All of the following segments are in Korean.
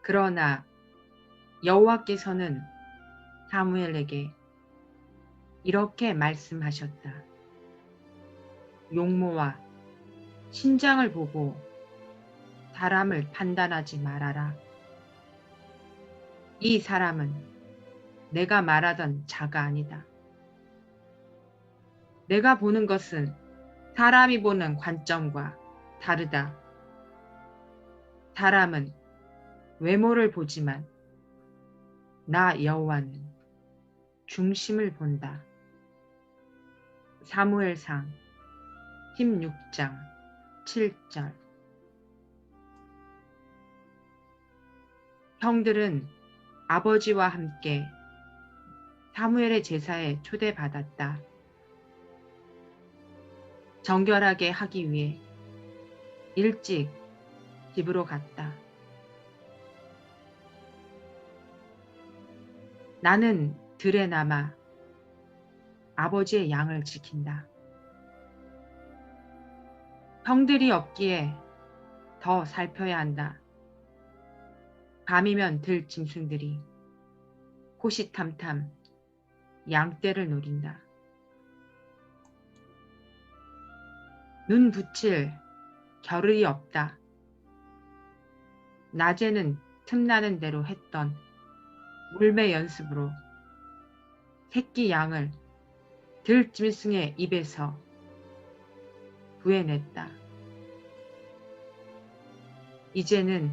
그러나 여호와께서는 사무엘에게 이렇게 말씀하셨다. 용모와 신장을 보고 사람을 판단하지 말아라. 이 사람은 내가 말하던 자가 아니다. 내가 보는 것은 사람이 보는 관점과 다르다. 사람은 외모를 보지만 나 여호와는 중심을 본다. 사무엘상 16장 7절. 형들은 아버지와 함께 사무엘의 제사에 초대받았다. 정결하게 하기 위해 일찍 집으로 갔다. 나는 들에 남아 아버지의 양을 지킨다. 형들이 없기에 더 살펴야 한다. 밤이면 들 짐승들이 호시탐탐 양떼를 노린다. 눈 붙일 겨를이 없다. 낮에는 틈나는 대로 했던 물매 연습으로 새끼 양을 들 짐승의 입에서 구해냈다. 이제는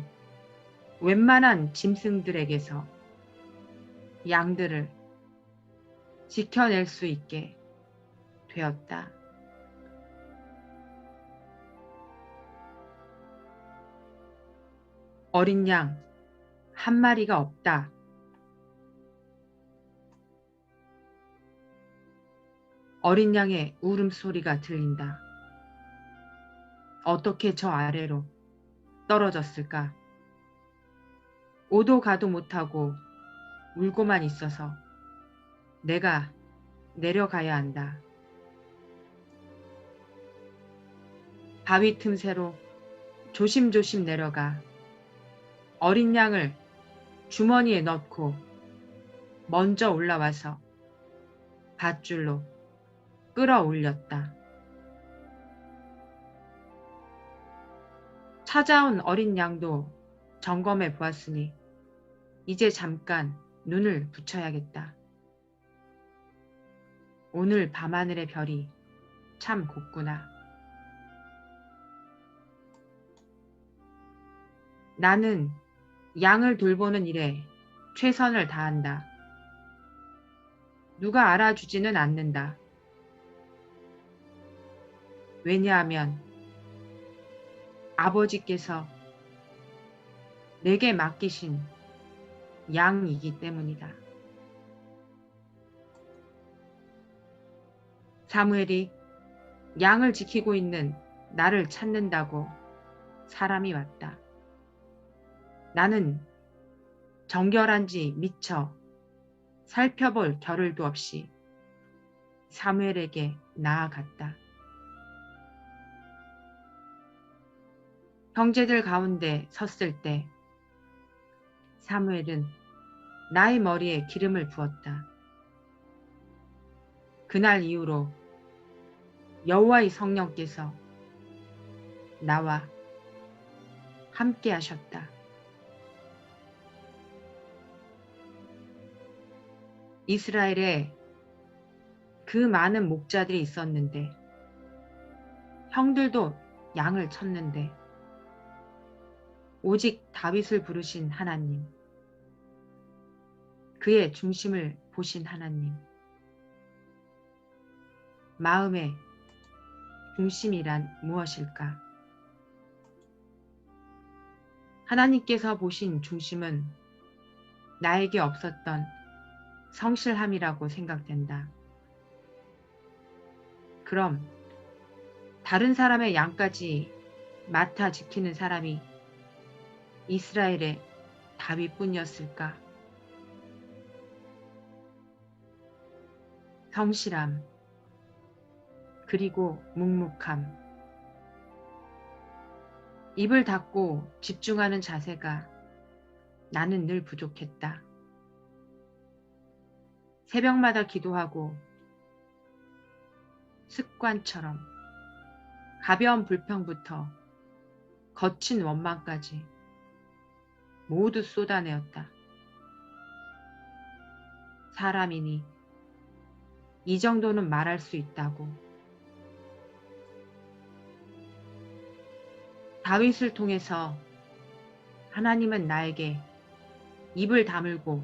웬만한 짐승들에게서 양들을 지켜낼 수 있게 되었다. 어린 양 한 마리가 없다. 어린 양의 울음소리가 들린다. 어떻게 저 아래로 떨어졌을까? 오도 가도 못하고 울고만 있어서 내가 내려가야 한다. 바위 틈새로 조심조심 내려가 어린 양을 주머니에 넣고 먼저 올라와서 밧줄로 끌어올렸다. 찾아온 어린 양도 점검해 보았으니 이제 잠깐 눈을 붙여야겠다. 오늘 밤하늘의 별이 참 곱구나. 나는 양을 돌보는 일에 최선을 다한다. 누가 알아주지는 않는다. 왜냐하면 아버지께서 내게 맡기신 양이기 때문이다. 사무엘이 양을 지키고 있는 나를 찾는다고 사람이 왔다. 나는 정결한지 미처 살펴볼 겨를도 없이 사무엘에게 나아갔다. 형제들 가운데 섰을 때 사무엘은 나의 머리에 기름을 부었다. 그날 이후로 여호와의 성령께서 나와 함께 하셨다. 이스라엘에 그 많은 목자들이 있었는데 형들도 양을 쳤는데 오직 다윗을 부르신 하나님, 그의 중심을 보신 하나님, 마음의 중심이란 무엇일까? 하나님께서 보신 중심은 나에게 없었던 성실함이라고 생각된다. 그럼 다른 사람의 양까지 맡아 지키는 사람이 이스라엘의 다윗뿐이었을까? 성실함, 그리고 묵묵함, 입을 닫고 집중하는 자세가 나는 늘 부족했다. 새벽마다 기도하고 습관처럼 가벼운 불평부터 거친 원망까지 모두 쏟아내었다. 사람이니 이 정도는 말할 수 있다고. 다윗을 통해서 하나님은 나에게 입을 다물고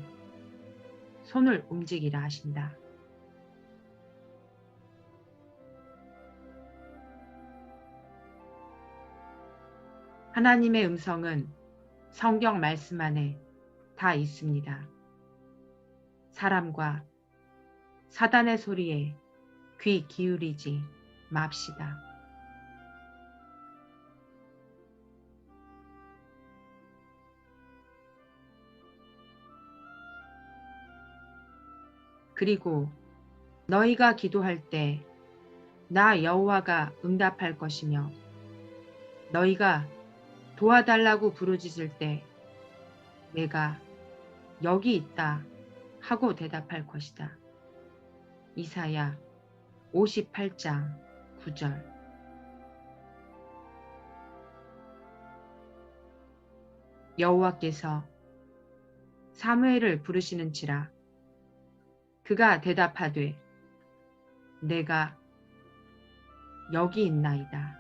손을 움직이라 하신다. 하나님의 음성은 성경 말씀 안에 다 있습니다. 사람과 사단의 소리에 귀 기울이지 맙시다. 그리고 너희가 기도할 때 나 여호와가 응답할 것이며 너희가 도와달라고 부르짖을 때 내가 여기 있다 하고 대답할 것이다. 이사야 58장 9절. 여호와께서 사무엘을 부르시는지라 그가 대답하되 내가 여기 있나이다.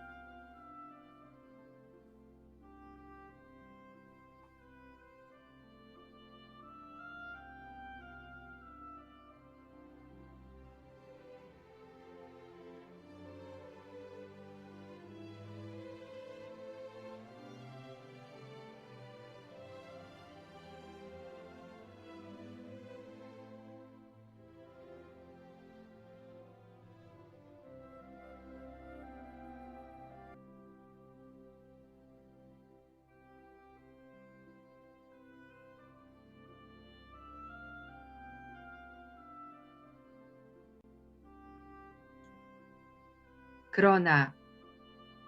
그러나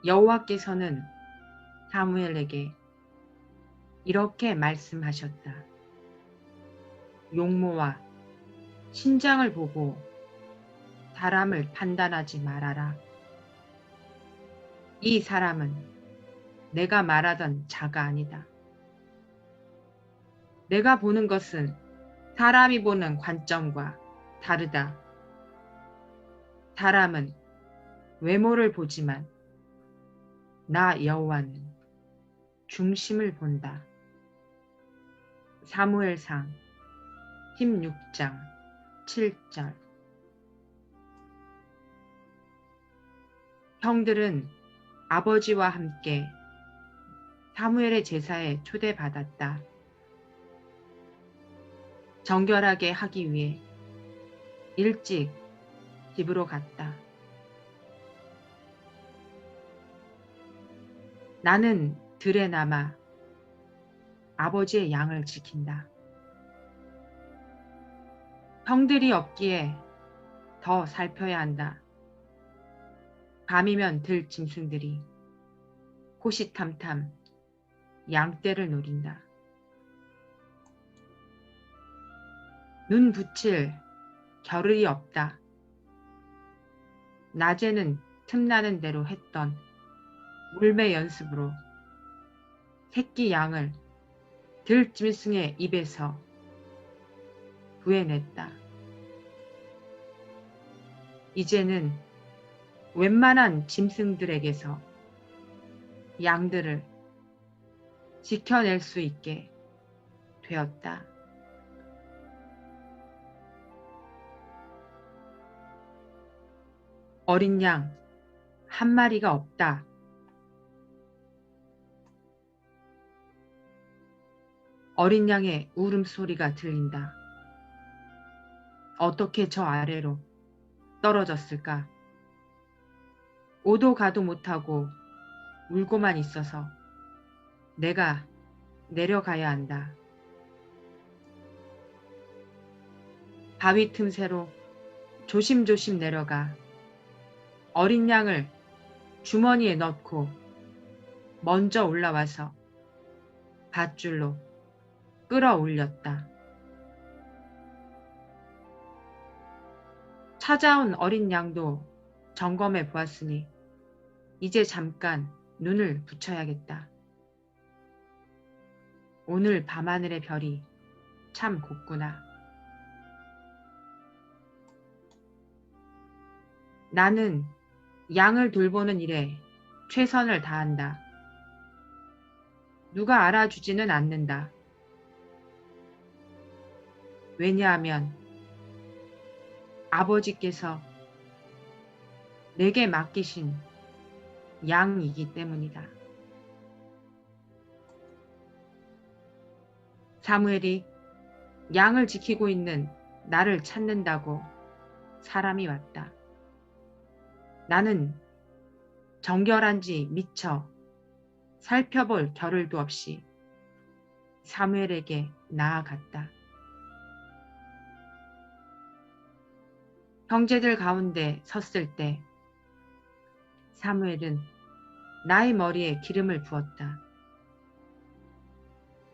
여호와께서는 사무엘에게 이렇게 말씀하셨다. 용모와 신장을 보고 사람을 판단하지 말아라. 이 사람은 내가 말하던 자가 아니다. 내가 보는 것은 사람이 보는 관점과 다르다. 사람은 외모를 보지만 나 여호와는 중심을 본다. 사무엘상 16장 7절. 형들은 아버지와 함께 사무엘의 제사에 초대받았다. 정결하게 하기 위해 일찍 집으로 갔다. 나는 들에 남아 아버지의 양을 지킨다. 형들이 없기에 더 살펴야 한다. 밤이면 들 짐승들이 호시탐탐 양떼를 노린다. 눈 붙일 겨를이 없다. 낮에는 틈나는 대로 했던 물매 연습으로 새끼 양을 들짐승의 입에서 구해냈다. 이제는 웬만한 짐승들에게서 양들을 지켜낼 수 있게 되었다. 어린 양 한 마리가 없다. 어린 양의 울음소리가 들린다. 어떻게 저 아래로 떨어졌을까? 오도 가도 못하고 울고만 있어서 내가 내려가야 한다. 바위 틈새로 조심조심 내려가 어린 양을 주머니에 넣고 먼저 올라와서 밧줄로 끌어올렸다. 찾아온 어린 양도 점검해 보았으니 이제 잠깐 눈을 붙여야겠다. 오늘 밤하늘의 별이 참 곱구나. 나는 양을 돌보는 일에 최선을 다한다. 누가 알아주지는 않는다. 왜냐하면 아버지께서 내게 맡기신 양이기 때문이다. 사무엘이 양을 지키고 있는 나를 찾는다고 사람이 왔다. 나는 정결한지 미처 살펴볼 겨를도 없이 사무엘에게 나아갔다. 형제들 가운데 섰을 때 사무엘은 나의 머리에 기름을 부었다.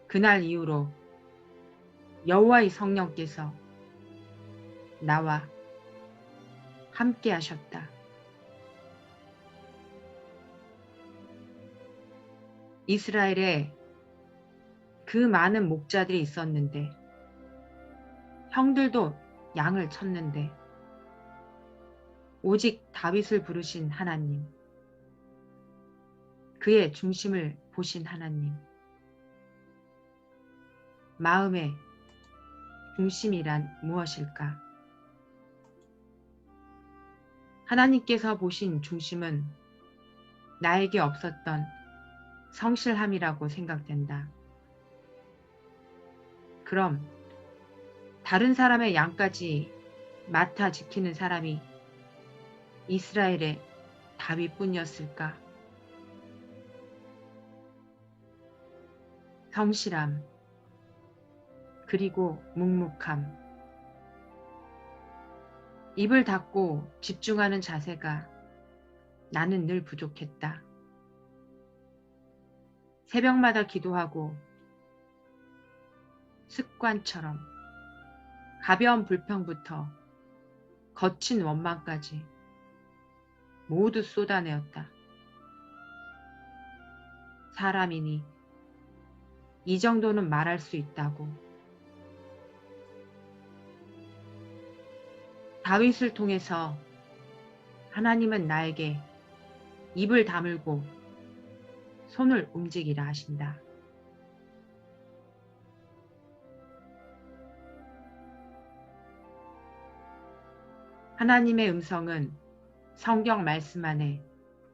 그날 이후로 여호와의 성령께서 나와 함께 하셨다. 이스라엘에 그 많은 목자들이 있었는데 형들도 양을 쳤는데 오직 다윗을 부르신 하나님, 그의 중심을 보신 하나님, 마음의 중심이란 무엇일까? 하나님께서 보신 중심은 나에게 없었던 성실함이라고 생각된다. 그럼 다른 사람의 양까지 맡아 지키는 사람이 이스라엘의 다윗뿐이었을까? 성실함, 그리고 묵묵함, 입을 닫고 집중하는 자세가 나는 늘 부족했다. 새벽마다 기도하고 습관처럼 가벼운 불평부터 거친 원망까지 모두 쏟아내었다. 사람이니 이 정도는 말할 수 있다고. 다윗을 통해서 하나님은 나에게 입을 다물고 손을 움직이라 하신다. 하나님의 음성은 성경 말씀 안에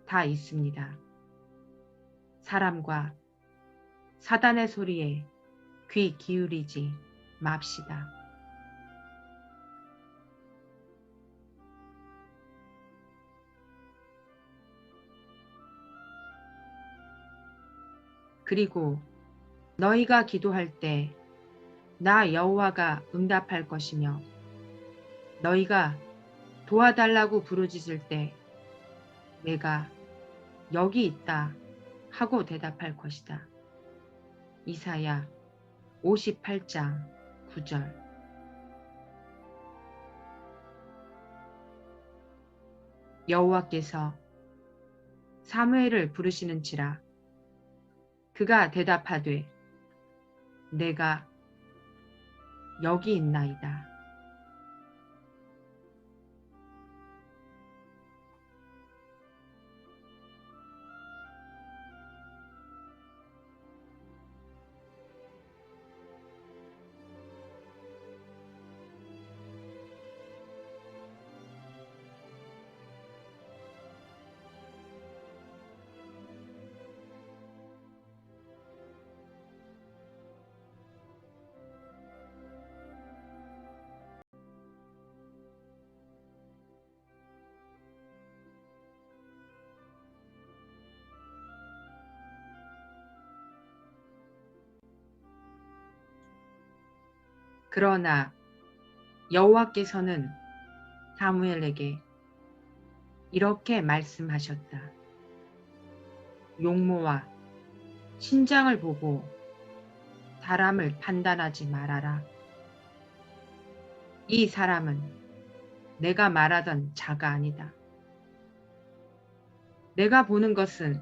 다 있습니다. 사람과 사단의 소리에 귀 기울이지 맙시다. 그리고 너희가 기도할 때 나 여호와가 응답할 것이며 너희가 도와달라고 부르짖을 때 내가 여기 있다 하고 대답할 것이다. 이사야 58장 9절. 여호와께서 사무엘을 부르시는지라 그가 대답하되 내가 여기 있나이다. 그러나 여호와께서는 사무엘에게 이렇게 말씀하셨다. 용모와 신장을 보고 사람을 판단하지 말아라. 이 사람은 내가 말하던 자가 아니다. 내가 보는 것은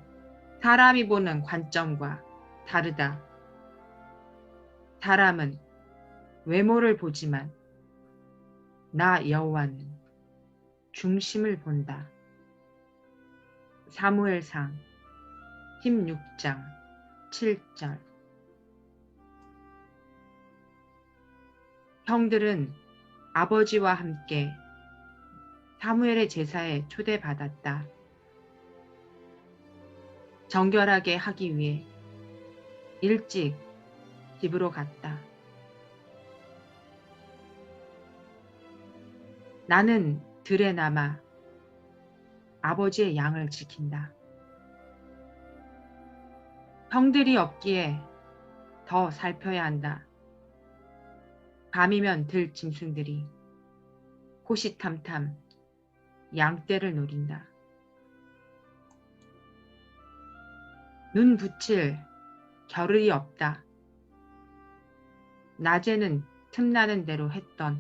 사람이 보는 관점과 다르다. 사람은 외모를 보지만 나 여호와는 중심을 본다. 사무엘상 16장 7절. 형들은 아버지와 함께 사무엘의 제사에 초대받았다. 정결하게 하기 위해 일찍 집으로 갔다. 나는 들에 남아 아버지의 양을 지킨다. 형들이 없기에 더 살펴야 한다. 밤이면 들 짐승들이 호시탐탐 양떼를 노린다. 눈 붙일 겨를이 없다. 낮에는 틈나는 대로 했던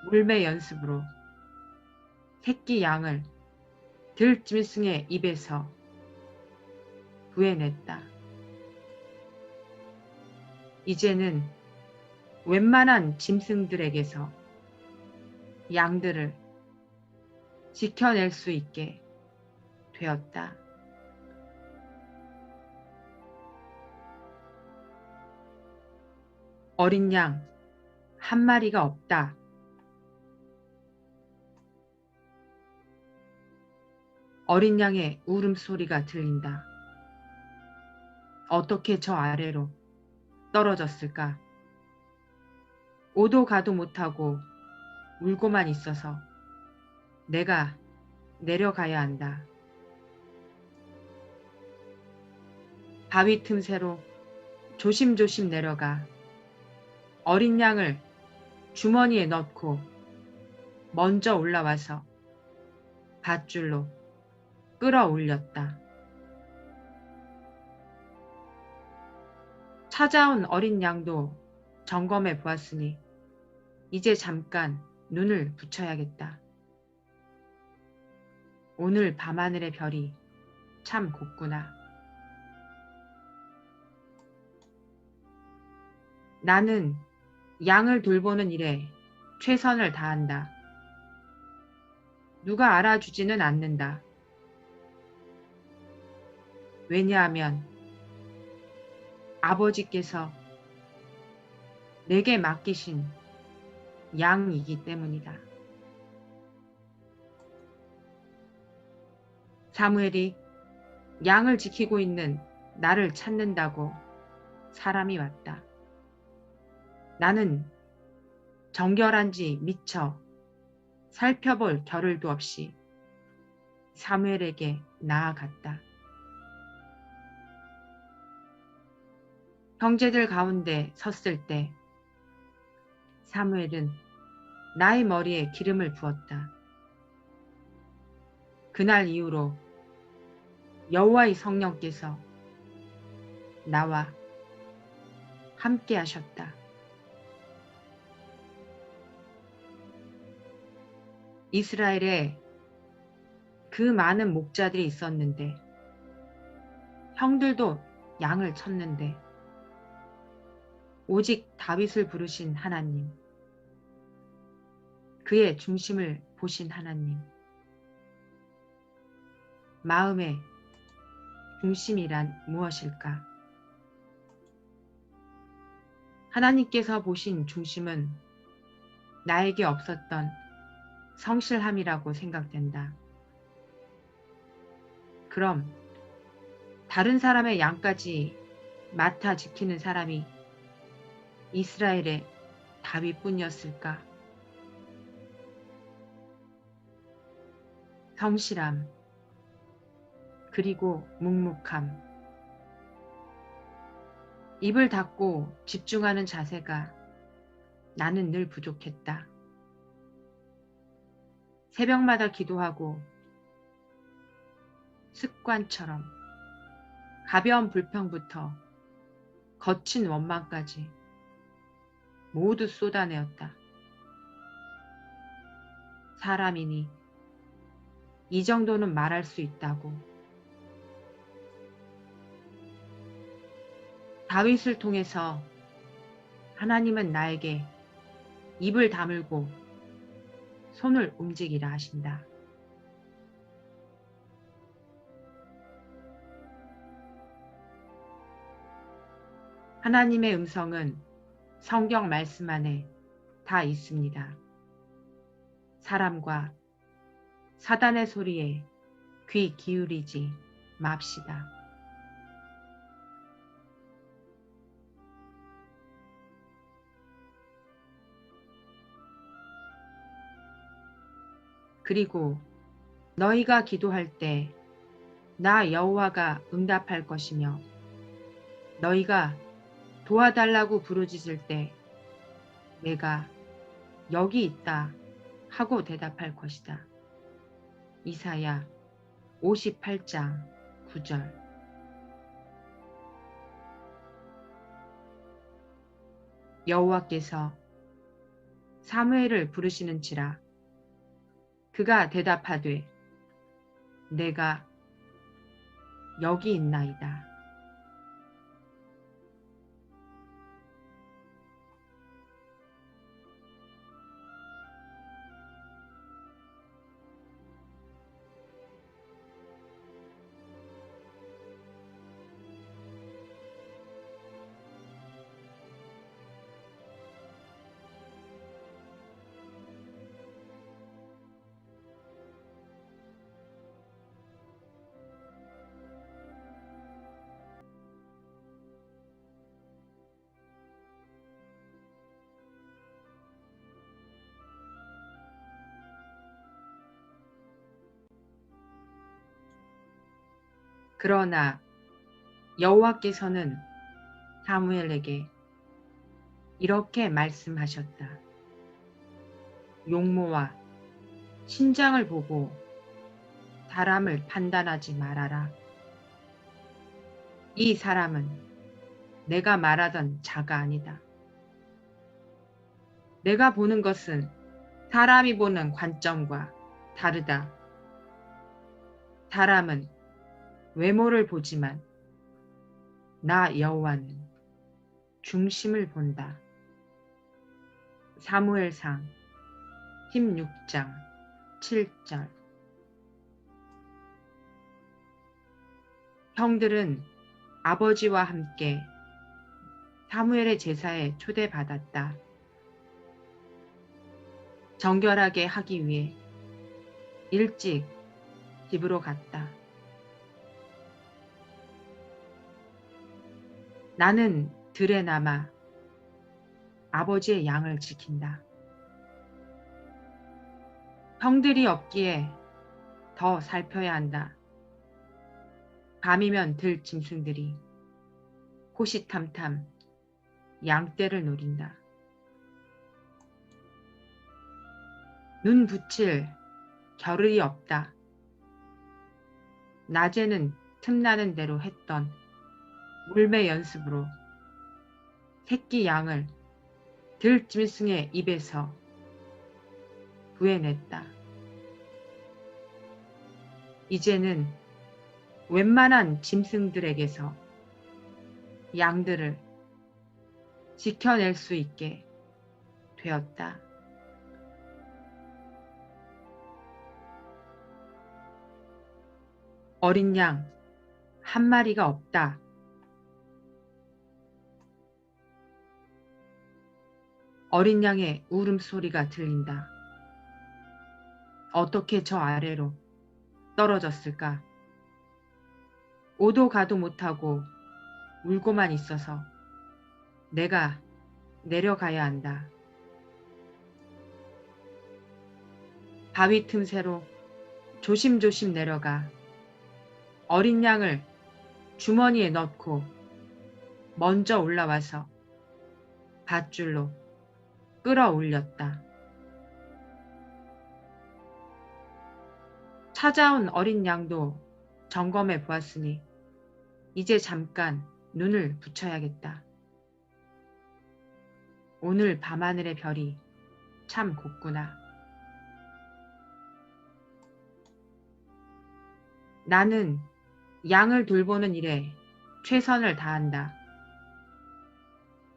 물매 연습으로 새끼 양을 들 짐승의 입에서 구해냈다. 이제는 웬만한 짐승들에게서 양들을 지켜낼 수 있게 되었다. 어린 양 한 마리가 없다. 어린 양의 울음소리가 들린다. 어떻게 저 아래로 떨어졌을까? 오도 가도 못하고 울고만 있어서 내가 내려가야 한다. 바위 틈새로 조심조심 내려가 어린 양을 주머니에 넣고 먼저 올라와서 밧줄로 끌어올렸다. 찾아온 어린 양도 점검해 보았으니 이제 잠깐 눈을 붙여야겠다. 오늘 밤하늘의 별이 참 곱구나. 나는 양을 돌보는 일에 최선을 다한다. 누가 알아주지는 않는다. 왜냐하면 아버지께서 내게 맡기신 양이기 때문이다. 사무엘이 양을 지키고 있는 나를 찾는다고 사람이 왔다. 나는 정결한지 미처 살펴볼 겨를도 없이 사무엘에게 나아갔다. 형제들 가운데 섰을 때 사무엘은 나의 머리에 기름을 부었다. 그날 이후로 여호와의 성령께서 나와 함께 하셨다. 이스라엘에 그 많은 목자들이 있었는데 형들도 양을 쳤는데 오직 다윗을 부르신 하나님, 그의 중심을 보신 하나님, 마음의 중심이란 무엇일까? 하나님께서 보신 중심은 나에게 없었던 성실함이라고 생각된다. 그럼 다른 사람의 양까지 맡아 지키는 사람이 이스라엘의 다윗뿐이었을까? 성실함, 그리고 묵묵함, 입을 닫고 집중하는 자세가 나는 늘 부족했다. 새벽마다 기도하고 습관처럼 가벼운 불평부터 거친 원망까지 모두 쏟아내었다. 사람이니 이 정도는 말할 수 있다고. 다윗을 통해서 하나님은 나에게 입을 다물고 손을 움직이라 하신다. 하나님의 음성은 성경 말씀 안에 다 있습니다. 사람과 사단의 소리에 귀 기울이지 맙시다. 그리고 너희가 기도할 때 나 여호와가 응답할 것이며 너희가 도와달라고 부르짖을 때 내가 여기 있다 하고 대답할 것이다. 이사야 58장 9절. 여호와께서 사무엘을 부르시는지라 그가 대답하되 내가 여기 있나이다. 그러나 여호와께서는 사무엘에게 이렇게 말씀하셨다. 용모와 신장을 보고 사람을 판단하지 말아라. 이 사람은 내가 말하던 자가 아니다. 내가 보는 것은 사람이 보는 관점과 다르다. 사람은 외모를 보지만 나 여호와는 중심을 본다. 사무엘상 16장 7절. 형들은 아버지와 함께 사무엘의 제사에 초대받았다. 정결하게 하기 위해 일찍 집으로 갔다. 나는 들에 남아 아버지의 양을 지킨다. 형들이 없기에 더 살펴야 한다. 밤이면 들 짐승들이 호시탐탐 양떼를 노린다. 눈 붙일 겨를이 없다. 낮에는 틈나는 대로 했던 물매 연습으로 새끼 양을 들짐승의 입에서 구해냈다. 이제는 웬만한 짐승들에게서 양들을 지켜낼 수 있게 되었다. 어린 양 한 마리가 없다. 어린 양의 울음소리가 들린다. 어떻게 저 아래로 떨어졌을까? 오도 가도 못하고 울고만 있어서 내가 내려가야 한다. 바위 틈새로 조심조심 내려가 어린 양을 주머니에 넣고 먼저 올라와서 밧줄로 끌어올렸다. 찾아온 어린 양도 점검해 보았으니 이제 잠깐 눈을 붙여야겠다. 오늘 밤하늘의 별이 참 곱구나. 나는 양을 돌보는 일에 최선을 다한다.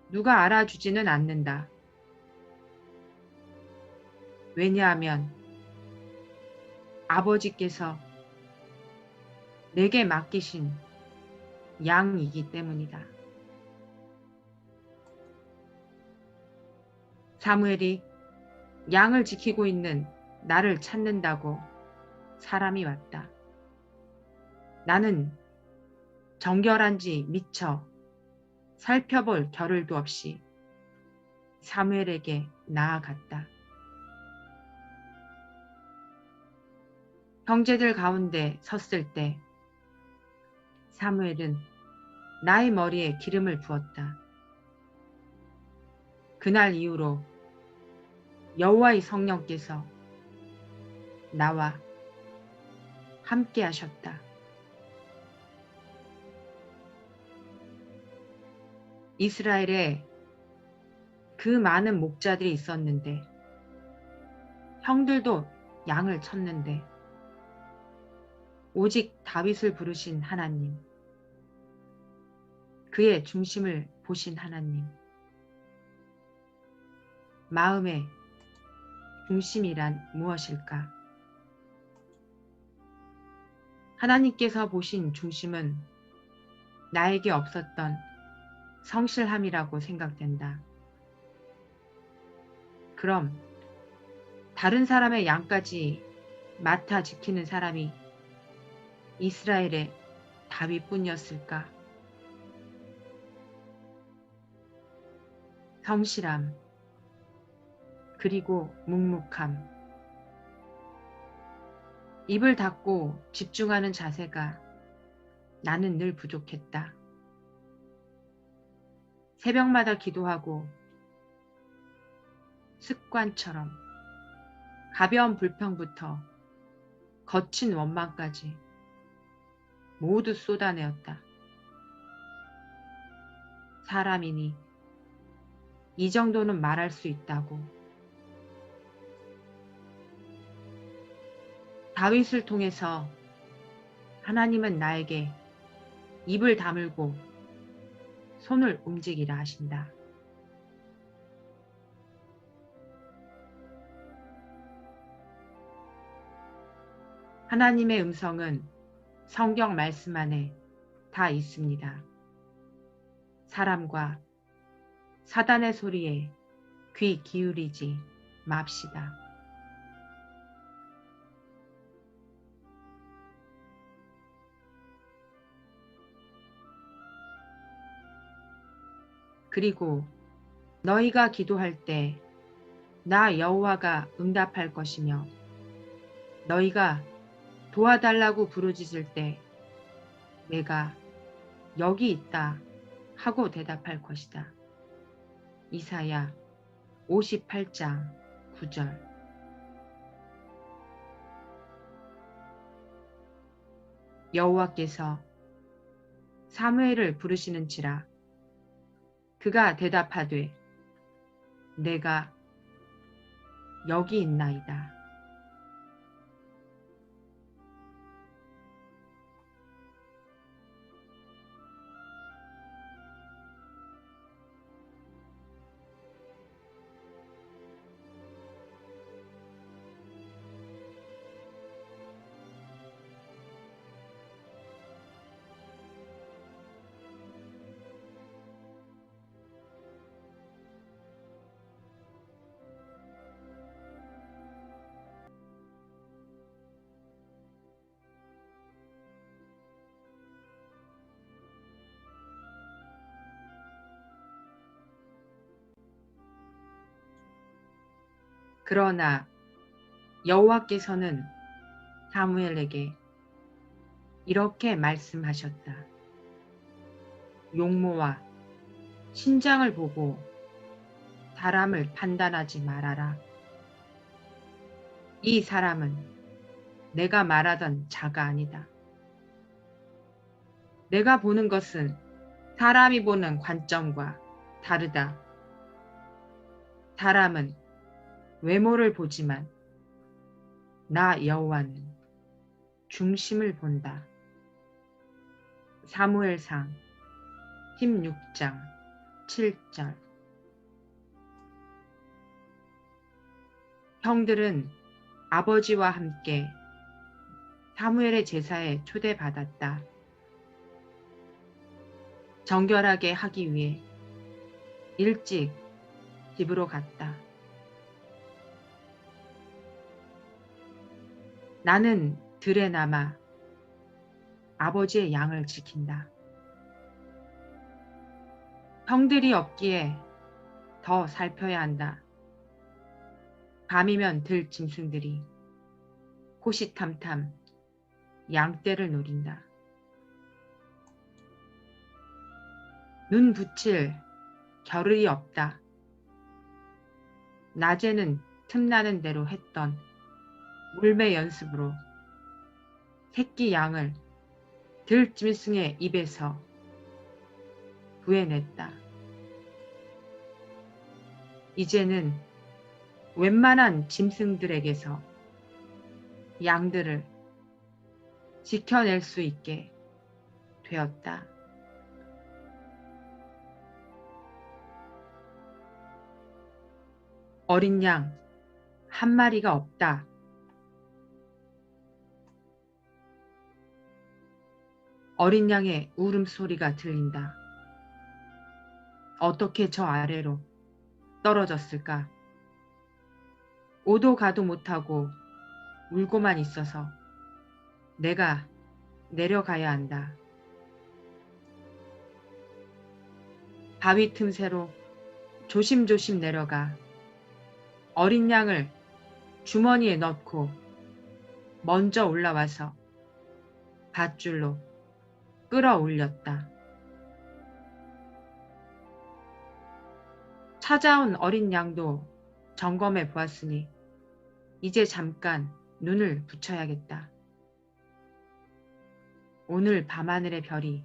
누가 알아주지는 않는다. 왜냐하면 아버지께서 내게 맡기신 양이기 때문이다. 사무엘이 양을 지키고 있는 나를 찾는다고 사람이 왔다. 나는 정결한지 미처 살펴볼 겨를도 없이 사무엘에게 나아갔다. 형제들 가운데 섰을 때 사무엘은 나의 머리에 기름을 부었다. 그날 이후로 여호와의 성령께서 나와 함께 하셨다. 이스라엘에 그 많은 목자들이 있었는데 형들도 양을 쳤는데 오직 다윗을 부르신 하나님, 그의 중심을 보신 하나님, 마음의 중심이란 무엇일까? 하나님께서 보신 중심은 나에게 없었던 성실함이라고 생각된다. 그럼 다른 사람의 양까지 맡아 지키는 사람이 이스라엘의 다윗뿐이었을까? 성실함, 그리고 묵묵함, 입을 닫고 집중하는 자세가 나는 늘 부족했다. 새벽마다 기도하고 습관처럼 가벼운 불평부터 거친 원망까지 모두 쏟아내었다. 사람이니 이 정도는 말할 수 있다고. 다윗을 통해서 하나님은 나에게 입을 다물고 손을 움직이라 하신다. 하나님의 음성은 성경 말씀 안에 다 있습니다. 사람과 사단의 소리에 귀 기울이지 맙시다. 그리고 너희가 기도할 때 나 여호와가 응답할 것이며 너희가 도와달라고 부르짖을 때 내가 여기 있다 하고 대답할 것이다. 이사야 58장 9절. 여호와께서 사무엘을 부르시는지라 그가 대답하되 내가 여기 있나이다. 그러나 여호와께서는 사무엘에게 이렇게 말씀하셨다. 용모와 신장을 보고 사람을 판단하지 말아라. 이 사람은 내가 말하던 자가 아니다. 내가 보는 것은 사람이 보는 관점과 다르다. 사람은 외모를 보지만 나 여호와는 중심을 본다. 사무엘상 16장 7절. 형들은 아버지와 함께 사무엘의 제사에 초대받았다. 정결하게 하기 위해 일찍 집으로 갔다. 나는 들에 남아 아버지의 양을 지킨다. 형들이 없기에 더 살펴야 한다. 밤이면 들 짐승들이 호시탐탐 양떼를 노린다. 눈 붙일 겨를이 없다. 낮에는 틈나는 대로 했던 물매 연습으로 새끼 양을 들 짐승의 입에서 구해냈다. 이제는 웬만한 짐승들에게서 양들을 지켜낼 수 있게 되었다. 어린 양 한 마리가 없다. 어린 양의 울음소리가 들린다. 어떻게 저 아래로 떨어졌을까? 오도 가도 못하고 울고만 있어서 내가 내려가야 한다. 바위 틈새로 조심조심 내려가 어린 양을 주머니에 넣고 먼저 올라와서 밧줄로 끌어올렸다. 찾아온 어린 양도 점검해 보았으니 이제 잠깐 눈을 붙여야겠다. 오늘 밤하늘의 별이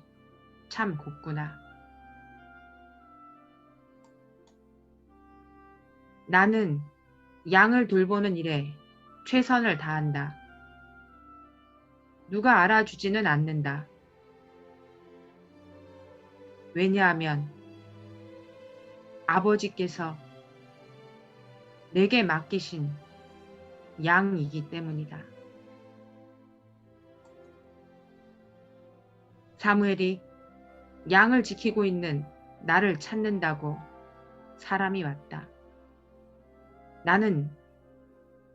참 곱구나. 나는 양을 돌보는 일에 최선을 다한다. 누가 알아주지는 않는다. 왜냐하면 아버지께서 내게 맡기신 양이기 때문이다. 사무엘이 양을 지키고 있는 나를 찾는다고 사람이 왔다. 나는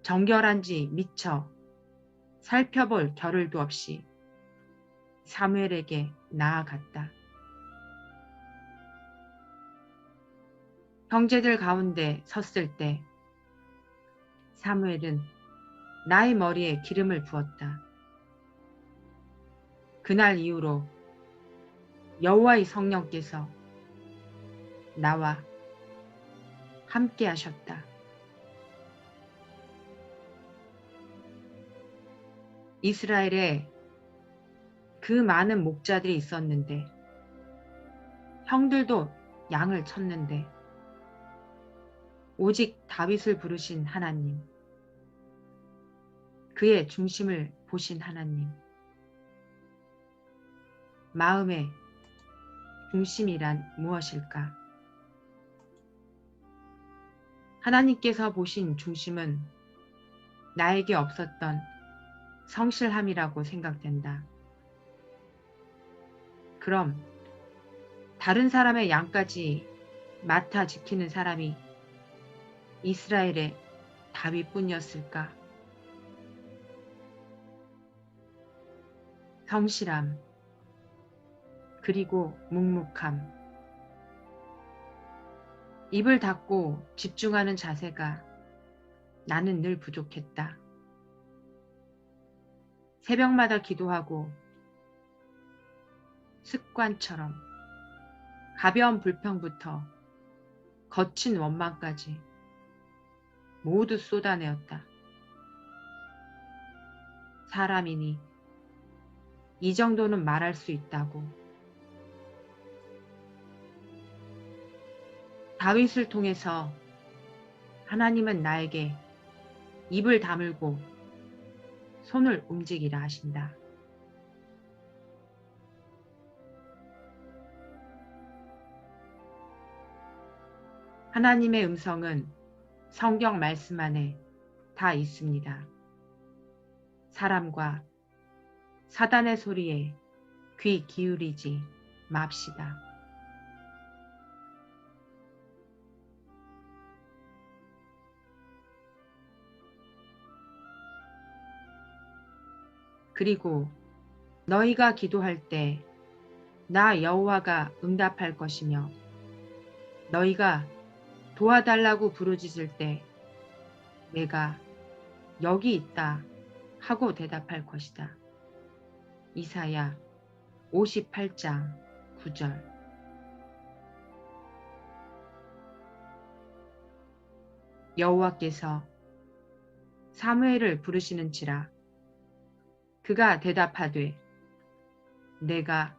정결한지 미처 살펴볼 겨를도 없이 사무엘에게 나아갔다. 형제들 가운데 섰을 때 사무엘은 나의 머리에 기름을 부었다. 그날 이후로 여호와의 성령께서 나와 함께 하셨다. 이스라엘에 그 많은 목자들이 있었는데 형들도 양을 쳤는데 오직 다윗을 부르신 하나님, 그의 중심을 보신 하나님, 마음의 중심이란 무엇일까? 하나님께서 보신 중심은 나에게 없었던 성실함이라고 생각된다. 그럼 다른 사람의 양까지 맡아 지키는 사람이 이스라엘의 다윗뿐이었을까? 성실함, 그리고 묵묵함, 입을 닫고 집중하는 자세가 나는 늘 부족했다. 새벽마다 기도하고 습관처럼 가벼운 불평부터 거친 원망까지 모두 쏟아내었다. 사람이니 이 정도는 말할 수 있다고. 다윗을 통해서 하나님은 나에게 입을 다물고 손을 움직이라 하신다. 하나님의 음성은 성경 말씀 안에 다 있습니다. 사람과 사단의 소리에 귀 기울이지 맙시다. 그리고 너희가 기도할 때 나 여호와가 응답할 것이며 너희가 도와달라고 부르짖을 때 내가 여기 있다 하고 대답할 것이다. 이사야 58장 9절. 여호와께서 사무엘을 부르시는지라 그가 대답하되 내가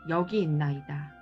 여기 있나이다.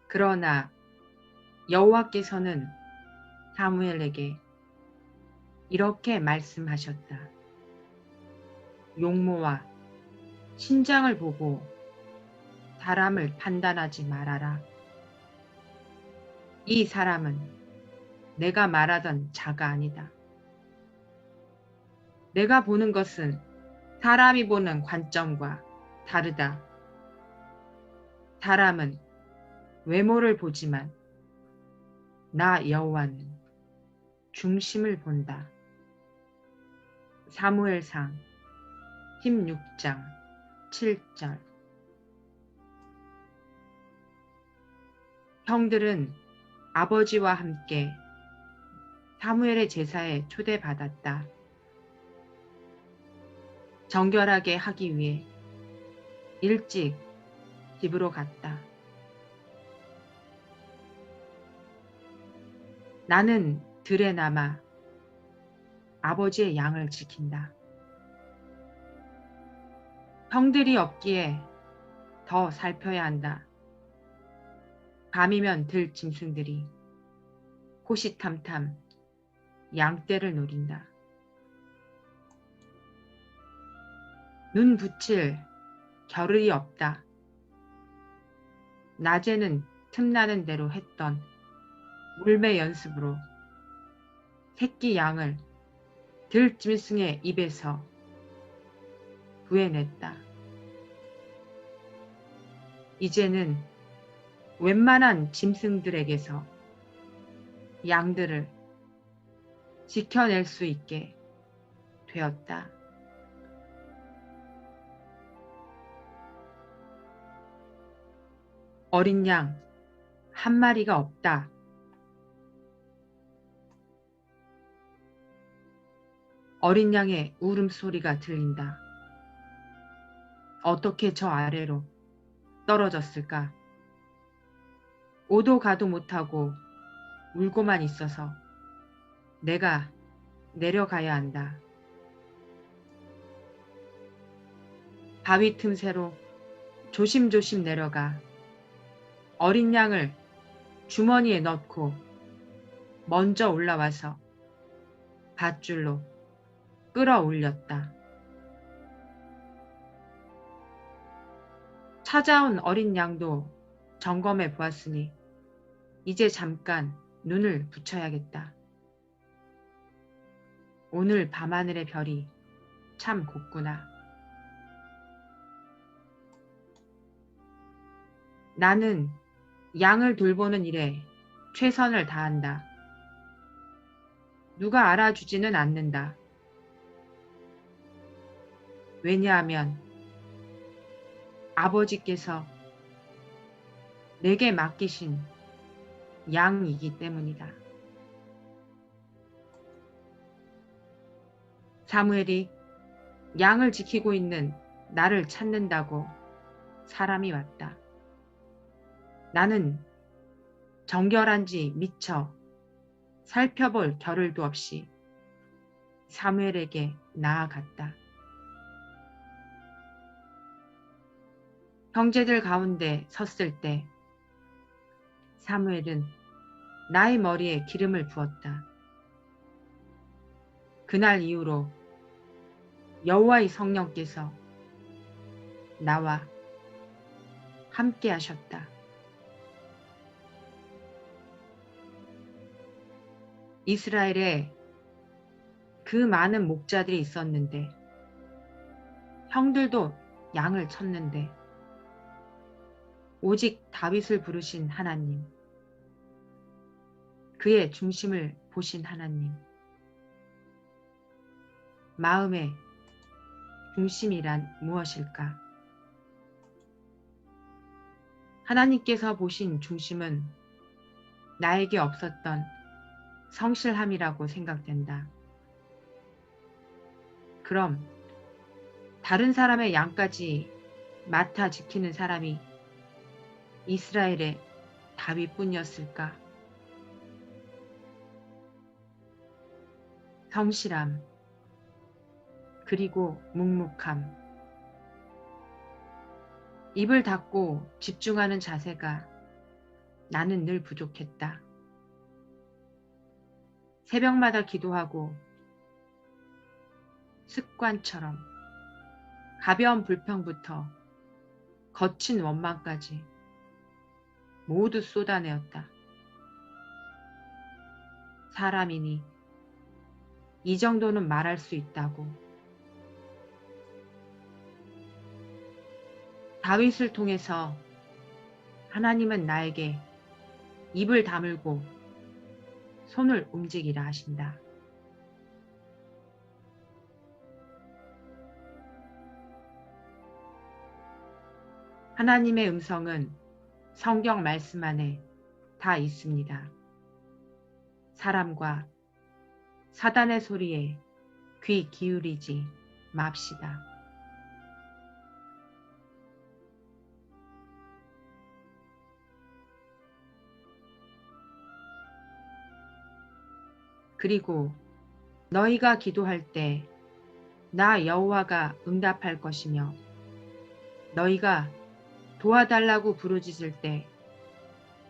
그러나 여호와께서는 사무엘에게 이렇게 말씀하셨다. 용모와 신장을 보고 사람을 판단하지 말아라. 이 사람은 내가 말하던 자가 아니다. 내가 보는 것은 사람이 보는 관점과 다르다. 사람은 외모를 보지만 나 여호와는 중심을 본다. 사무엘상 16장 7절. 형들은 아버지와 함께 사무엘의 제사에 초대받았다. 정결하게 하기 위해 일찍 집으로 갔다. 나는 들에 남아 아버지의 양을 지킨다. 형들이 없기에 더 살펴야 한다. 밤이면 들 짐승들이 호시탐탐 양떼를 노린다. 눈 붙일 겨를이 없다. 낮에는 틈나는 대로 했던 물매 연습으로 새끼 양을 들짐승의 입에서 구해냈다. 이제는 웬만한 짐승들에게서 양들을 지켜낼 수 있게 되었다. 어린 양 한 마리가 없다. 어린 양의 울음소리가 들린다. 어떻게 저 아래로 떨어졌을까? 오도 가도 못하고 울고만 있어서 내가 내려가야 한다. 바위 틈새로 조심조심 내려가 어린 양을 주머니에 넣고 먼저 올라와서 밧줄로 끌어올렸다. 찾아온 어린 양도 점검해 보았으니 이제 잠깐 눈을 붙여야겠다. 오늘 밤하늘의 별이 참 곱구나. 나는 양을 돌보는 일에 최선을 다한다. 누가 알아주지는 않는다. 왜냐하면 아버지께서 내게 맡기신 양이기 때문이다. 사무엘이 양을 지키고 있는 나를 찾는다고 사람이 왔다. 나는 정결한지 미처 살펴볼 겨를도 없이 사무엘에게 나아갔다. 형제들 가운데 섰을 때 사무엘은 나의 머리에 기름을 부었다. 그날 이후로 여호와의 성령께서 나와 함께 하셨다. 이스라엘에 그 많은 목자들이 있었는데 형들도 양을 쳤는데 오직 다윗을 부르신 하나님, 그의 중심을 보신 하나님, 마음의 중심이란 무엇일까? 하나님께서 보신 중심은 나에게 없었던 성실함이라고 생각된다. 그럼 다른 사람의 양까지 맡아 지키는 사람이 이스라엘의 다윗뿐이었을까? 성실함, 그리고 묵묵함, 입을 닫고 집중하는 자세가 나는 늘 부족했다. 새벽마다 기도하고 습관처럼 가벼운 불평부터 거친 원망까지 모두 쏟아내었다. 사람이니 이 정도는 말할 수 있다고. 다윗을 통해서 하나님은 나에게 입을 다물고 손을 움직이라 하신다. 하나님의 음성은 성경 말씀 안에 다 있습니다. 사람과 사단의 소리에 귀 기울이지 맙시다. 그리고 너희가 기도할 때 나 여호와가 응답할 것이며 너희가 도와달라고 부르짖을 때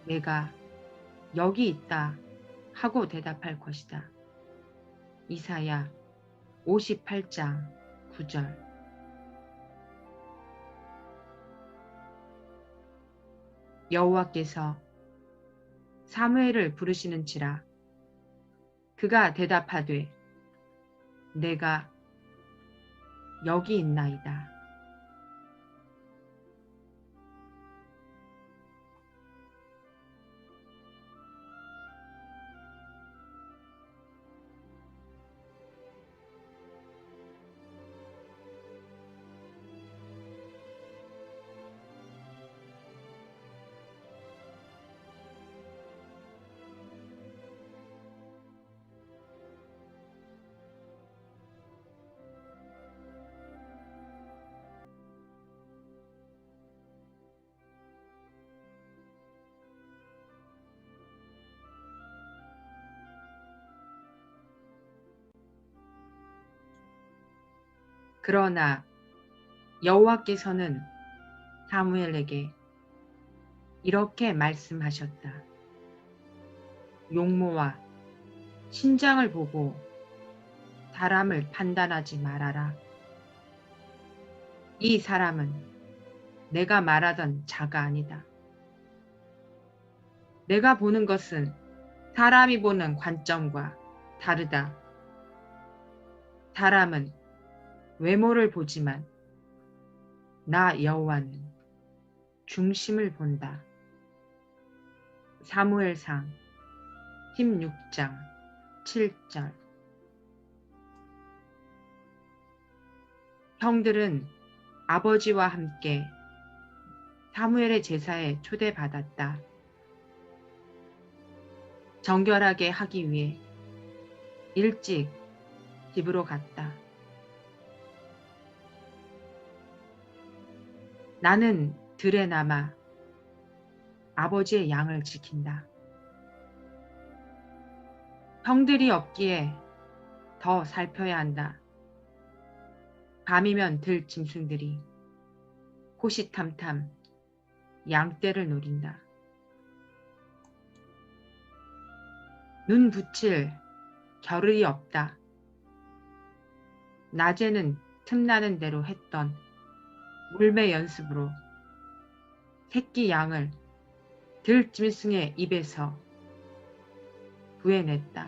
내가 여기 있다 하고 대답할 것이다. 이사야 58장 9절. 여호와께서 사무엘을 부르시는지라 그가 대답하되 내가 여기 있나이다. 그러나 여호와께서는 사무엘에게 이렇게 말씀하셨다. 용모와 신장을 보고 사람을 판단하지 말아라. 이 사람은 내가 말하던 자가 아니다. 내가 보는 것은 사람이 보는 관점과 다르다. 사람은 외모를 보지만 나 여호와는 중심을 본다. 사무엘상 16장 7절. 형들은 아버지와 함께 사무엘의 제사에 초대받았다. 정결하게 하기 위해 일찍 집으로 갔다. 나는 들에 남아 아버지의 양을 지킨다. 형들이 없기에 더 살펴야 한다. 밤이면 들 짐승들이 호시탐탐 양떼를 노린다. 눈 붙일 겨를이 없다. 낮에는 틈나는 대로 했던 물매 연습으로 새끼 양을 들 짐승의 입에서 구해냈다.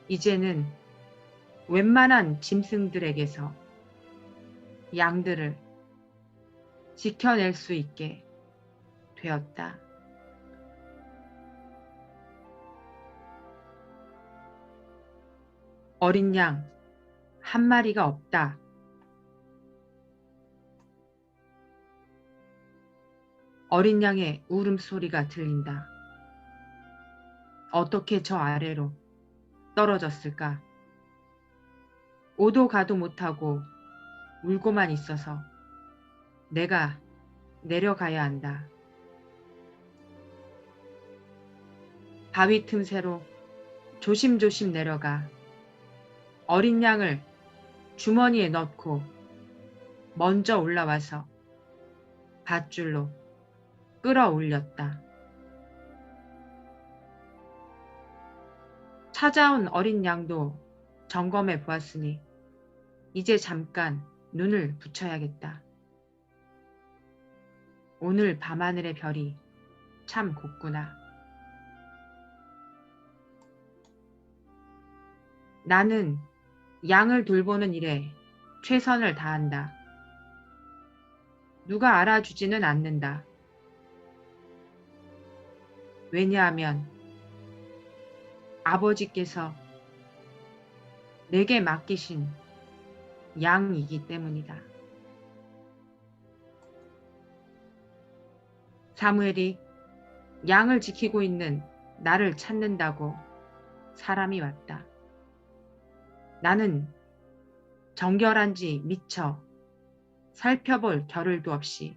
이제는 웬만한 짐승들에게서 양들을 지켜낼 수 있게 되었다. 어린 양 한 마리가 없다. 어린 양의 울음소리가 들린다. 어떻게 저 아래로 떨어졌을까? 오도 가도 못하고 울고만 있어서 내가 내려가야 한다. 바위 틈새로 조심조심 내려가 어린 양을 주머니에 넣고 먼저 올라와서 밧줄로 끌어올렸다. 찾아온 어린 양도 점검해 보았으니 이제 잠깐 눈을 붙여야겠다. 오늘 밤하늘의 별이 참 곱구나. 나는 양을 돌보는 일에 최선을 다한다. 누가 알아주지는 않는다. 왜냐하면 아버지께서 내게 맡기신 양이기 때문이다. 사무엘이 양을 지키고 있는 나를 찾는다고 사람이 왔다. 나는 정결한지 미처 살펴볼 겨를도 없이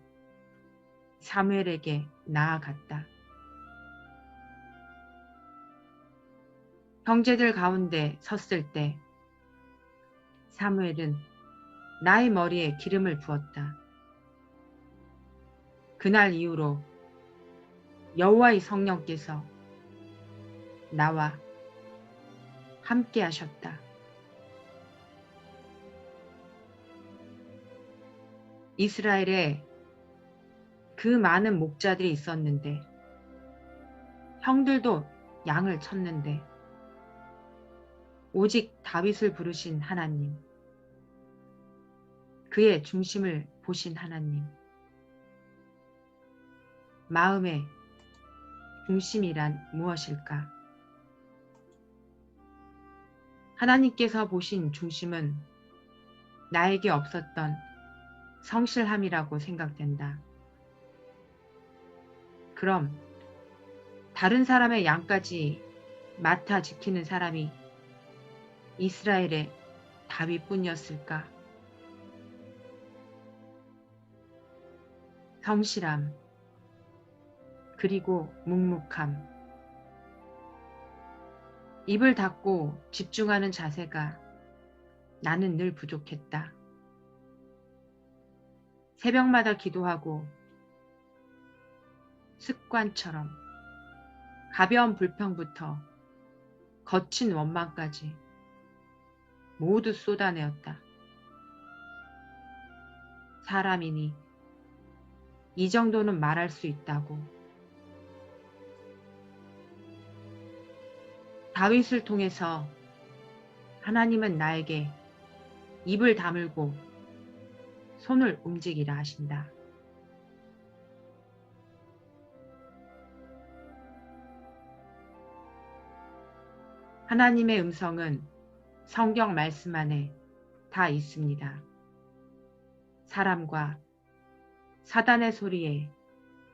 사무엘에게 나아갔다. 형제들 가운데 섰을 때 사무엘은 나의 머리에 기름을 부었다. 그날 이후로 여호와의 성령께서 나와 함께 하셨다. 이스라엘에 그 많은 목자들이 있었는데 형들도 양을 쳤는데 오직 다윗을 부르신 하나님, 그의 중심을 보신 하나님, 마음의 중심이란 무엇일까? 하나님께서 보신 중심은 나에게 없었던 성실함이라고 생각된다. 그럼 다른 사람의 양까지 맡아 지키는 사람이 이스라엘의 다윗뿐이었을까? 성실함, 그리고 묵묵함, 입을 닫고 집중하는 자세가 나는 늘 부족했다. 새벽마다 기도하고 습관처럼 가벼운 불평부터 거친 원망까지 모두 쏟아내었다. 사람이니 이 정도는 말할 수 있다고. 다윗을 통해서 하나님은 나에게 입을 다물고 손을 움직이라 하신다. 하나님의 음성은 성경 말씀 안에 다 있습니다. 사람과 사단의 소리에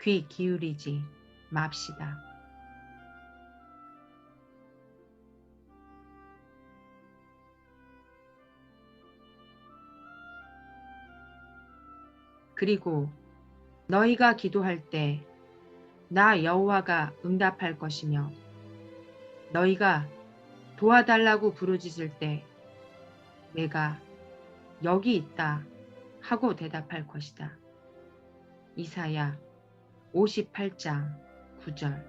귀 기울이지 맙시다. 그리고 너희가 기도할 때 나 여호와가 응답할 것이며 너희가 도와달라고 부르짖을 때 내가 여기 있다 하고 대답할 것이다. 이사야 58장 9절.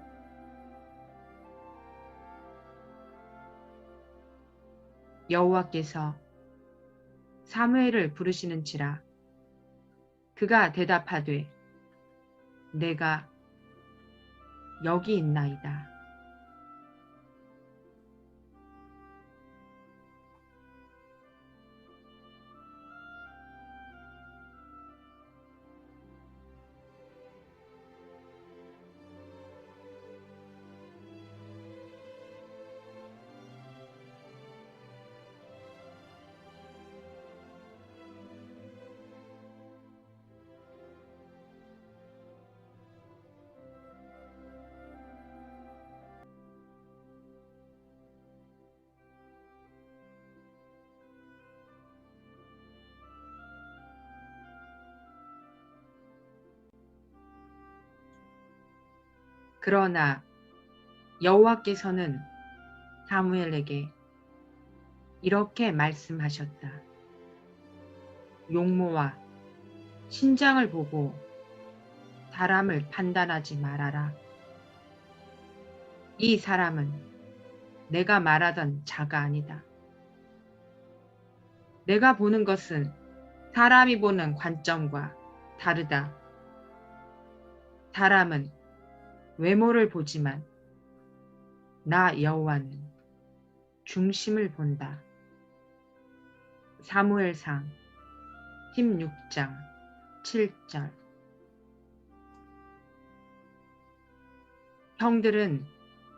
여호와께서 사무엘을 부르시는지라 그가 대답하되 내가 여기 있나이다. 그러나 여호와께서는 사무엘에게 이렇게 말씀하셨다. 용모와 신장을 보고 사람을 판단하지 말아라. 이 사람은 내가 말하던 자가 아니다. 내가 보는 것은 사람이 보는 관점과 다르다. 사람은 외모를 보지만 나 여호와는 중심을 본다. 사무엘상 16장 7절. 형들은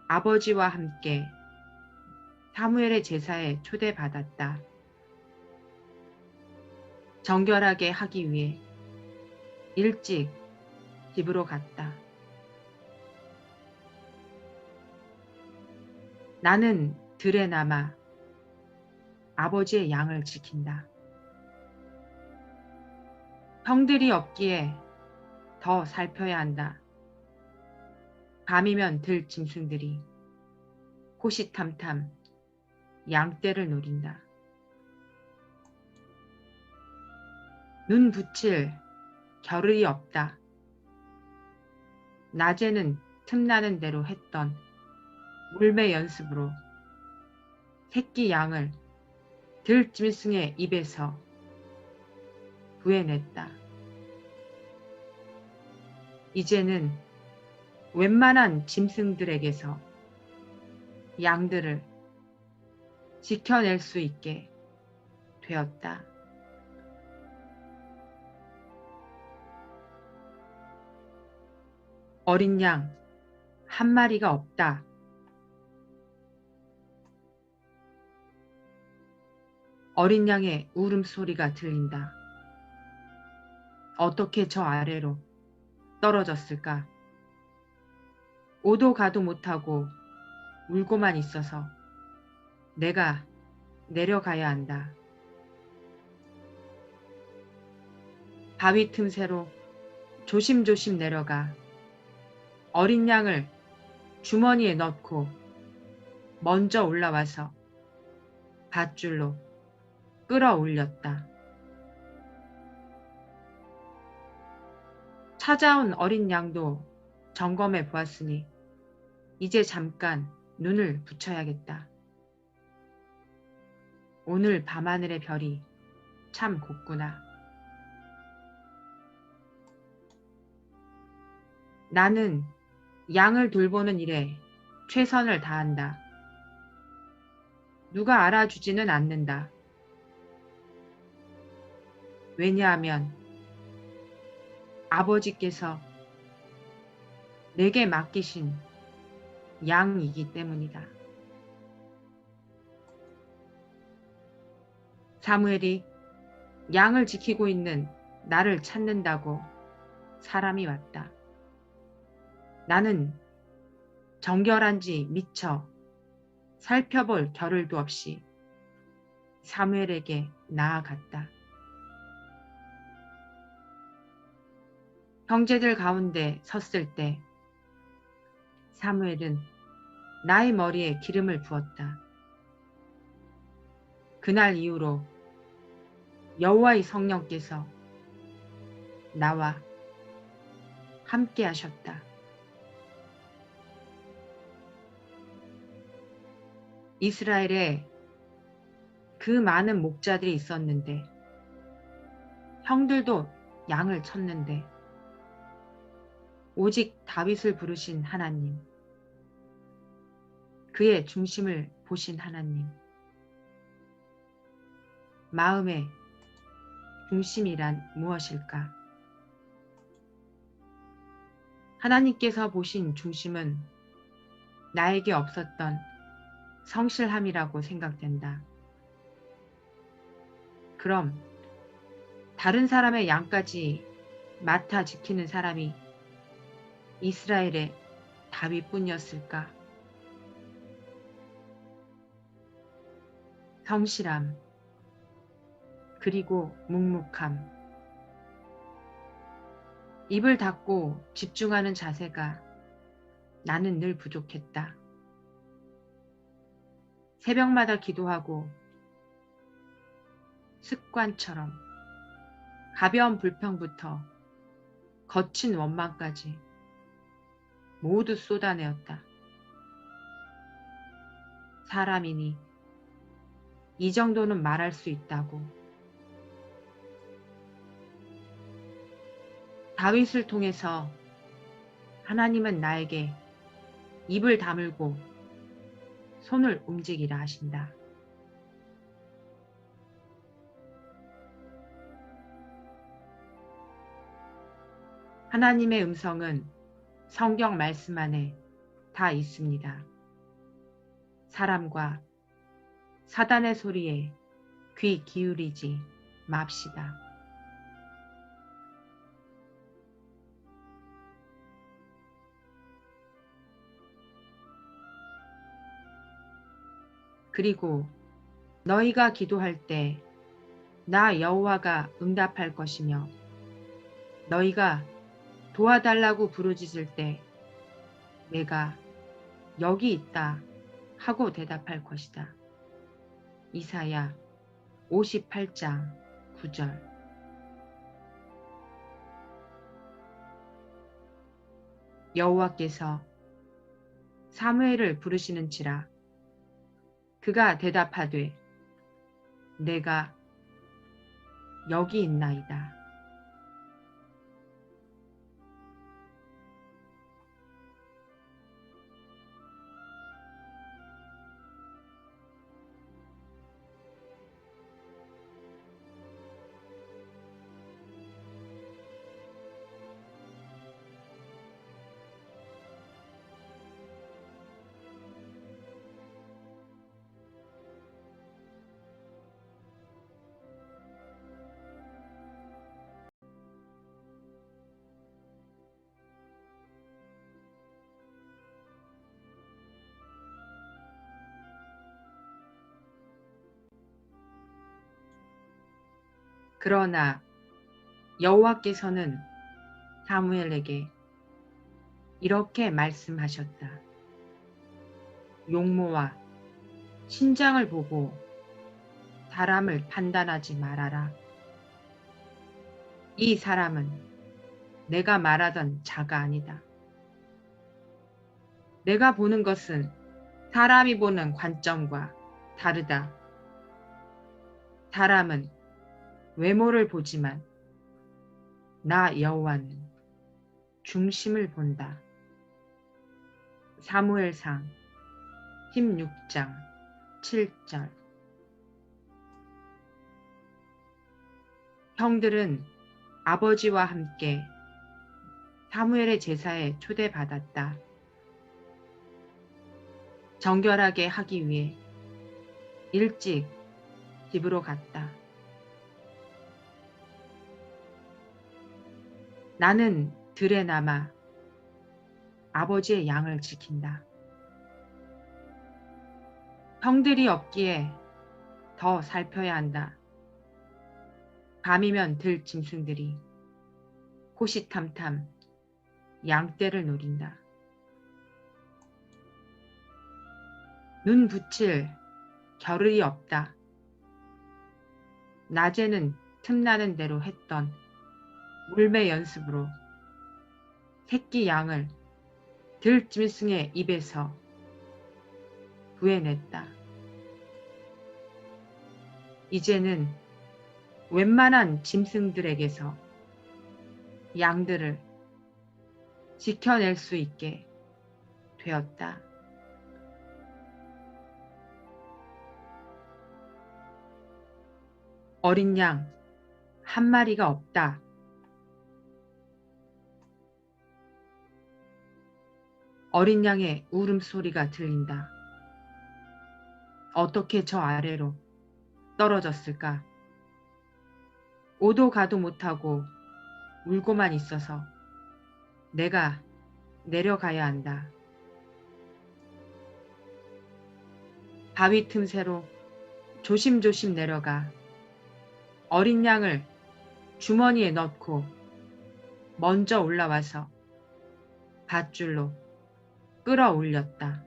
아버지와 함께 사무엘의 제사에 초대받았다. 정결하게 하기 위해 일찍 집으로 갔다. 나는 들에 남아 아버지의 양을 지킨다. 형들이 없기에 더 살펴야 한다. 밤이면 들 짐승들이 호시탐탐 양떼를 노린다. 눈 붙일 겨를이 없다. 낮에는 틈나는 대로 했던 물매 연습으로 새끼 양을 들짐승의 입에서 구해냈다. 이제는 웬만한 짐승들에게서 양들을 지켜낼 수 있게 되었다. 어린 양 한 마리가 없다. 어린 양의 울음소리가 들린다. 어떻게 저 아래로 떨어졌을까? 오도 가도 못하고 울고만 있어서 내가 내려가야 한다. 바위 틈새로 조심조심 내려가 어린 양을 주머니에 넣고 먼저 올라와서 밧줄로 끌어올렸다. 찾아온 어린 양도 점검해 보았으니 이제 잠깐 눈을 붙여야겠다. 오늘 밤하늘의 별이 참 곱구나. 나는 양을 돌보는 일에 최선을 다한다. 누가 알아주지는 않는다. 왜냐하면 아버지께서 내게 맡기신 양이기 때문이다. 사무엘이 양을 지키고 있는 나를 찾는다고 사람이 왔다. 나는 정결한지 미처 살펴볼 겨를도 없이 사무엘에게 나아갔다. 형제들 가운데 섰을 때 사무엘은 나의 머리에 기름을 부었다. 그날 이후로 여호와의 성령께서 나와 함께 하셨다. 이스라엘에 그 많은 목자들이 있었는데 형들도 양을 쳤는데 오직 다윗을 부르신 하나님, 그의 중심을 보신 하나님, 마음의 중심이란 무엇일까? 하나님께서 보신 중심은 나에게 없었던 성실함이라고 생각된다. 그럼 다른 사람의 양까지 맡아 지키는 사람이 이스라엘의 다윗뿐이었을까? 성실함, 그리고 묵묵함, 입을 닫고 집중하는 자세가 나는 늘 부족했다. 새벽마다 기도하고 습관처럼 가벼운 불평부터 거친 원망까지 모두 쏟아내었다. 사람이니 이 정도는 말할 수 있다고. 다윗을 통해서 하나님은 나에게 입을 다물고 손을 움직이라 하신다. 하나님의 음성은 성경 말씀 안에 다 있습니다. 사람과 사단의 소리에 귀 기울이지 맙시다. 그리고 너희가 기도할 때 나 여호와가 응답할 것이며 너희가 도와달라고 부르짖을 때 내가 여기 있다 하고 대답할 것이다. 이사야 58장 9절. 여호와께서 사무엘을 부르시는지라 그가 대답하되 내가 여기 있나이다. 그러나 여호와께서는 사무엘에게 이렇게 말씀하셨다. 용모와 신장을 보고 사람을 판단하지 말아라. 이 사람은 내가 말하던 자가 아니다. 내가 보는 것은 사람이 보는 관점과 다르다. 사람은 외모를 보지만 나 여호와는 중심을 본다. 사무엘상 16장 7절. 형들은 아버지와 함께 사무엘의 제사에 초대받았다. 정결하게 하기 위해 일찍 집으로 갔다. 나는 들에 남아 아버지의 양을 지킨다. 형들이 없기에 더 살펴야 한다. 밤이면 들 짐승들이 호시탐탐 양떼를 노린다. 눈 붙일 겨를이 없다. 낮에는 틈나는 대로 했던 물매 연습으로 새끼 양을 들 짐승의 입에서 구해냈다. 이제는 웬만한 짐승들에게서 양들을 지켜낼 수 있게 되었다. 어린 양 한 마리가 없다. 어린 양의 울음소리가 들린다. 어떻게 저 아래로 떨어졌을까? 오도 가도 못하고 울고만 있어서 내가 내려가야 한다. 바위 틈새로 조심조심 내려가 어린 양을 주머니에 넣고 먼저 올라와서 밧줄로 끌어올렸다.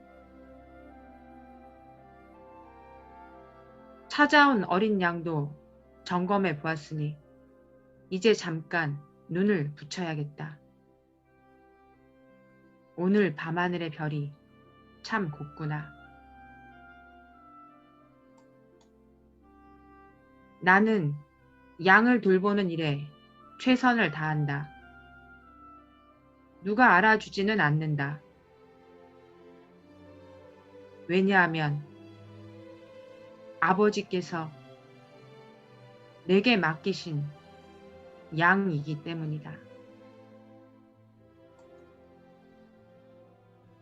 찾아온 어린 양도 점검해 보았으니 이제 잠깐 눈을 붙여야겠다. 오늘 밤하늘의 별이 참 곱구나. 나는 양을 돌보는 일에 최선을 다한다. 누가 알아주지는 않는다. 왜냐하면 아버지께서 내게 맡기신 양이기 때문이다.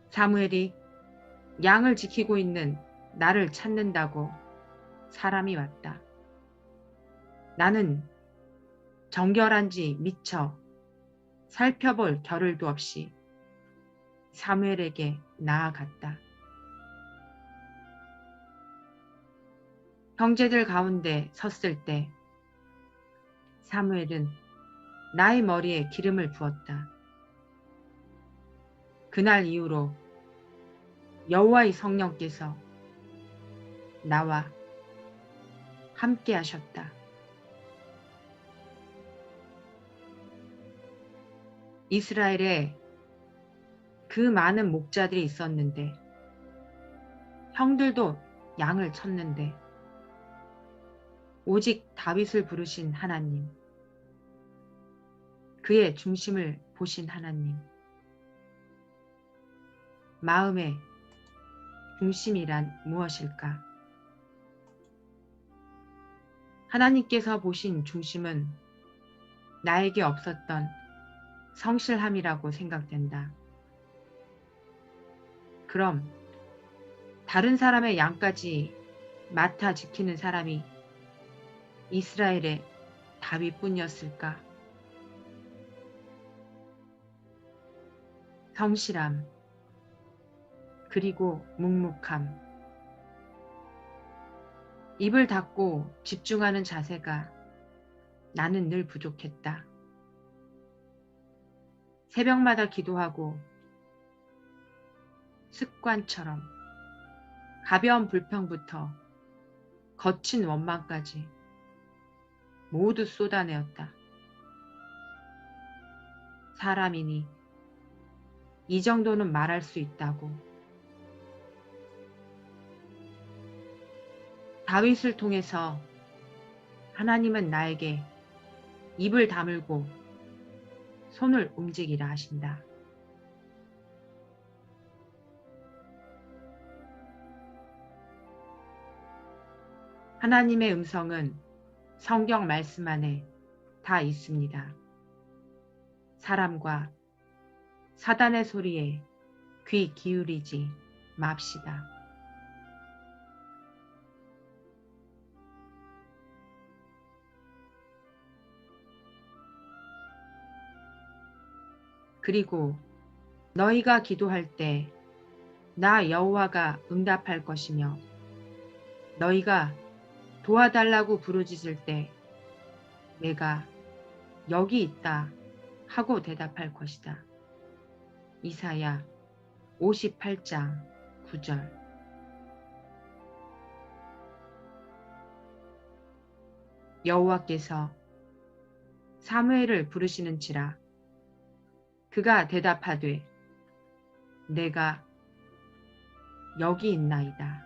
사무엘이 양을 지키고 있는 나를 찾는다고 사람이 왔다. 나는 정결한지 미처 살펴볼 겨를도 없이 사무엘에게 나아갔다. 형제들 가운데 섰을 때 사무엘은 나의 머리에 기름을 부었다. 그날 이후로 여호와의 성령께서 나와 함께 하셨다. 이스라엘에 그 많은 목자들이 있었는데 형들도 양을 쳤는데 오직 다윗을 부르신 하나님, 그의 중심을 보신 하나님, 마음의 중심이란 무엇일까? 하나님께서 보신 중심은 나에게 없었던 성실함이라고 생각된다. 그럼 다른 사람의 양까지 맡아 지키는 사람이 이스라엘의 다윗뿐이었을까? 성실함, 그리고 묵묵함, 입을 닫고 집중하는 자세가 나는 늘 부족했다. 새벽마다 기도하고 습관처럼 가벼운 불평부터 거친 원망까지 모두 쏟아내었다. 사람이니 이 정도는 말할 수 있다고. 다윗을 통해서 하나님은 나에게 입을 다물고 손을 움직이라 하신다. 하나님의 음성은 성경 말씀 안에 다 있습니다. 사람과 사단의 소리에 귀 기울이지 맙시다. 그리고 너희가 기도할 때 나 여호와가 응답할 것이며 너희가 도와달라고 부르짖을 때 내가 여기 있다 하고 대답할 것이다. 이사야 58장 9절. 여호와께서 사무엘을 부르시는지라 그가 대답하되 내가 여기 있나이다.